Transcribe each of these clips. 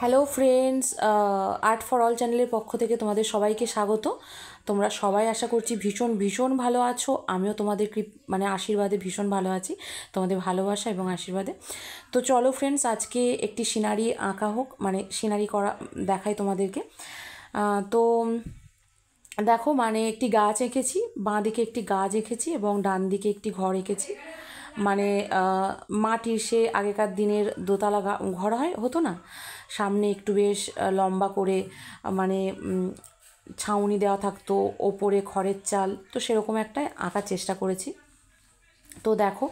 Hello friends, art for all চ্যানেলের পক্ষ থেকে তোমাদের সবাইকে স্বাগত। তোমরা সবাই আশা করছি ভীষণ ভীষণ ভালো আছো। আমিও তোমাদের আশীর্বাদে ভীষণ ভালো আছি, তোমাদের ভালোবাসা এবং আশীর্বাদে। তো চলো ফ্রেন্ডস, আজকে একটি সিনারি আঁকা হোক, সিনারি করা দেখাই তোমাদেরকে। তো দেখো, একটি গাছ এঁকেছি, বাঁ দিকে একটি গাছ এঁকেছি এবং ডান দিকে একটি ঘর এঁকেছি। মানে মাটির সে আগেকার দিনের দোতলা ঘর হতো না, সামনে একটু বেশ লম্বা করে মানে ছাউনি দেওয়া থাকতো, ওপরে খড়ের চাল, তো সেরকম একটা আঁকার চেষ্টা করেছি। তো দেখো,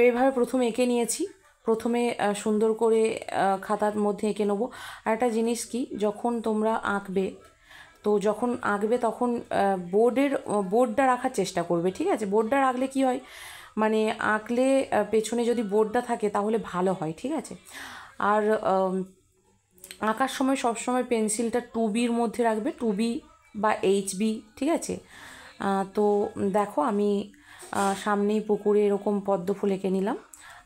এইভাবে প্রথমে এঁকে নিয়েছি। প্রথমে সুন্দর করে খাতার মধ্যে এঁকে নেবো। আর একটা জিনিস কি, যখন তোমরা আঁকবে, তো যখন আঁকবে তখন বোর্ডটা রাখার চেষ্টা করবে, ঠিক আছে? বোর্ডটা রাখলে কি হয়, আঁকলে পেছনে যদি বোর্ডটা থাকে তাহলে ভালো হয়, ঠিক আছে? আর আঁকার সময় সবসময় পেন্সিলটা 2Bর মধ্যে রাখবে, 2B বা HB, ঠিক আছে? তো দেখো, আমি সামনেই পুকুরে এরকম পদ্ম ফুল এঁকে নিলাম,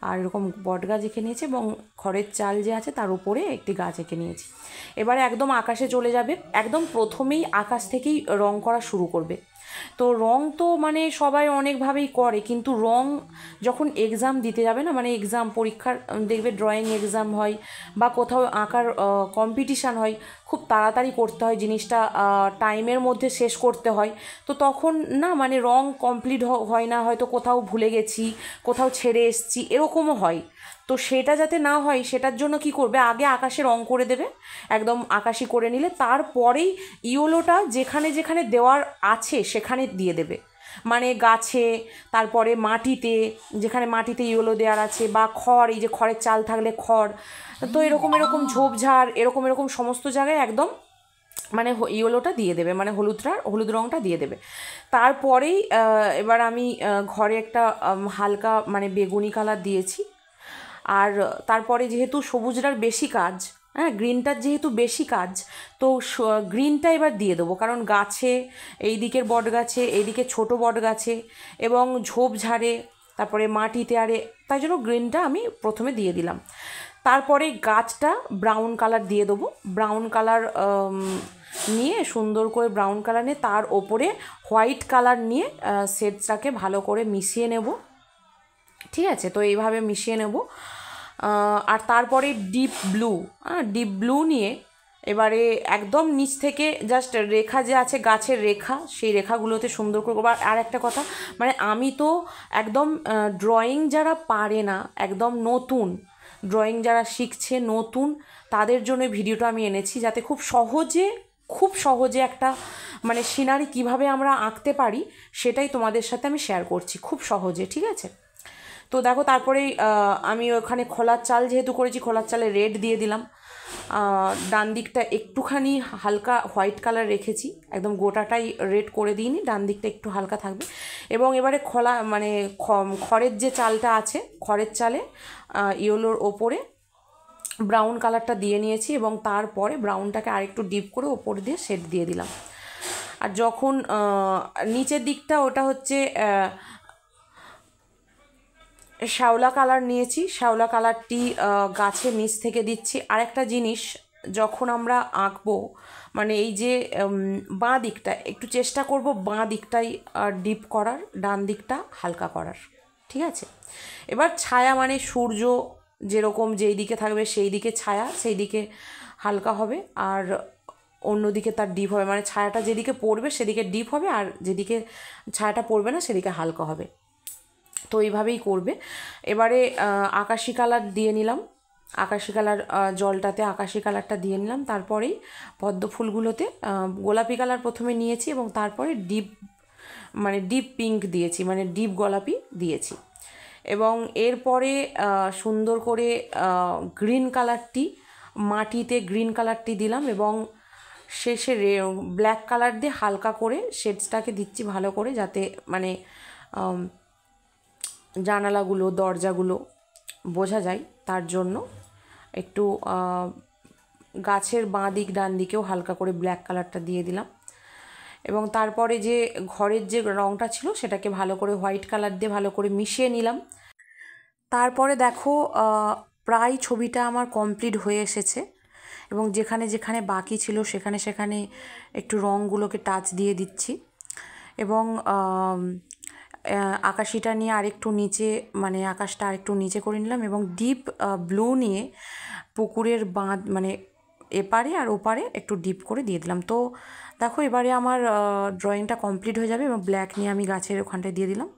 আর এরকম বট গাছ এঁকে নিয়েছি এবং খড়ের চাল যে আছে তার উপরে একটি গাছ এঁকে নিয়েছি। এবারে একদম আকাশে চলে যাবে, একদম প্রথমেই আকাশ থেকেই রং করা শুরু করবে। তো রং তো সবাই অনেকভাবেই করে, কিন্তু রং যখন এক্সাম দিতে যাবে না, এক্সাম পরীক্ষার, দেখবে ড্রয়িং এক্সাম হয় বা কোথাও আঁকার কম্পিটিশান হয়, খুব তাড়াতাড়ি করতে হয় জিনিসটা, টাইমের মধ্যে শেষ করতে হয়। তো তখন না রং কমপ্লিট হয় না, হয়তো কোথাও ভুলে গেছি, কোথাও ছেড়ে এসছি, এরকমও হয়। তো সেটা যাতে না হয়, সেটার জন্য কি করবে, আগে আকাশে রং করে দেবে, একদম আকাশি করে নিলে তারপরেই ইয়েলোটা যেখানে যেখানে দেওয়ার আছে সেখানে দিয়ে দেবে। গাছে, তারপরে মাটিতে, যেখানে মাটিতে ইয়েলো দেওয়ার আছে, বা খড়, এই যে খড়ের চাল থাকলে খড়, তো এরকম এরকম ঝোপঝাড়, এরকম এরকম সমস্ত জায়গায় একদম ইয়েলোটা দিয়ে দেবে, হলুদ রঙটা দিয়ে দেবে। তারপরেই এবার আমি ঘরে একটা হালকা বেগুনি কালার দিয়েছি। আর তারপরে যেহেতু সবুজটার বেশি কাজ, হ্যাঁ, গ্রিনটার যেহেতু বেশি কাজ, তো গ্রিনটা এবার দিয়ে দেবো, কারণ গাছে, এই দিকের বট গাছে, এইদিকে ছোটো বট গাছে এবং ঝোপঝাড়ে, তারপরে মাটিতে আরে, তাই জন্য গ্রিনটা আমি প্রথমে দিয়ে দিলাম। তারপরে গাছটা ব্রাউন কালার দিয়ে দেবো, ব্রাউন কালার নিয়ে, সুন্দর করে ব্রাউন কালার নিয়ে তার ওপরে হোয়াইট কালার নিয়ে শেডসটাকে ভালো করে মিশিয়ে নেব, ঠিক আছে? তো এইভাবে মিশিয়ে নেব। আর তারপরে ডিপ ব্লু নিয়ে এবারে একদম নিচ থেকে জাস্ট রেখা যে আছে, গাছের রেখা, সেই রেখাগুলোতে সুন্দর করে। আর একটা কথা, আমি তো একদম ড্রয়িং যারা পারে না, একদম নতুন ড্রয়িং যারা শিখছে নতুন, তাদের জন্য ভিডিওটা আমি এনেছি, যাতে খুব সহজে একটা সিনারি কিভাবে আমরা আঁকতে পারি সেটাই তোমাদের সাথে আমি শেয়ার করছি, খুব সহজে, ঠিক আছে? তো দেখো, তারপরেই আমি ওখানে খোলার চাল যেহেতু করেছি, খোলার চালে রেড দিয়ে দিলাম। ডান দিকটা একটুখানি হালকা হোয়াইট কালার রেখেছি, একদম গোটাটাই রেড করে দিইনি, ডান দিকটা একটু হালকা থাকবে। এবং এবারে খড়ের যে চালটা আছে, খড়ের চালে ইয়েলোর ওপরে ব্রাউন কালারটা দিয়ে নিয়েছি এবং তারপরে ব্রাউনটাকে আরেকটু ডিপ করে ওপর দিয়ে শেড দিয়ে দিলাম। আর যখন নিচের দিকটা, ওটা হচ্ছে শ্যাওলা কালার নিয়েছি, শ্যাওলা কালারটি গাছের নিচ থেকে দিচ্ছি। আরেকটা জিনিস, যখন আমরা আঁকবো, এই যে বাঁ দিকটা একটু চেষ্টা করব বাঁ দিকটাই ডিপ করার, ডান দিকটা হালকা করার, ঠিক আছে? এবার ছায়া, সূর্য যেরকম যেই দিকে থাকবে সেই দিকে ছায়া, সেই দিকে হালকা হবে, আর অন্যদিকে তার ডিপ হবে, ছায়াটা যেদিকে পড়বে সেদিকে ডিপ হবে, আর যেদিকে ছায়াটা পড়বে না সেদিকে হালকা হবে। তো এইভাবেই করবে। এবারে আকাশি কালার দিয়ে নিলাম, আকাশি কালার জলটাতে আকাশি কালারটা দিয়ে নিলাম। তারপরেই পদ্ম ফুলগুলোতে গোলাপি কালার প্রথমে নিয়েছি এবং তারপরে ডিপ পিঙ্ক দিয়েছি, ডিপ গোলাপি দিয়েছি। এবং এরপরে সুন্দর করে গ্রিন কালারটি, মাটিতে গ্রিন কালারটি দিলাম এবং শেষে ব্ল্যাক কালার দিয়ে হালকা করে শেডসটাকে দিচ্ছি ভালো করে, যাতে জানালাগুলো, দরজাগুলো বোঝা যায়, তার জন্য একটু গাছের বাঁ দিক ডান দিকেও হালকা করে ব্ল্যাক কালারটা দিয়ে দিলাম। এবং তারপরে যে ঘরের যে রঙটা ছিল সেটাকে ভালো করে হোয়াইট কালার দিয়ে ভালো করে মিশিয়ে নিলাম। তারপরে দেখো, প্রায় ছবিটা আমার কমপ্লিট হয়ে এসেছে এবং যেখানে যেখানে বাকি ছিল সেখানে সেখানে একটু রঙগুলোকে টাচ দিয়ে দিচ্ছি। এবং আকাশিটা নিয়ে আরেকটু নিচে, মানে আকাশটা আরেকটু নিচে করে নিলাম, এবং ডিপ ব্লু নিয়ে পুকুরের বাঁধ মানে এপারে আর ওপারে একটু ডিপ করে দিয়ে দিলাম। তো দেখো এবারে আমার ড্রয়িংটা কমপ্লিট হয়ে যাবে, এবং ব্ল্যাক নিয়ে আমি গাছের ওখানটায় দিয়ে দিলাম।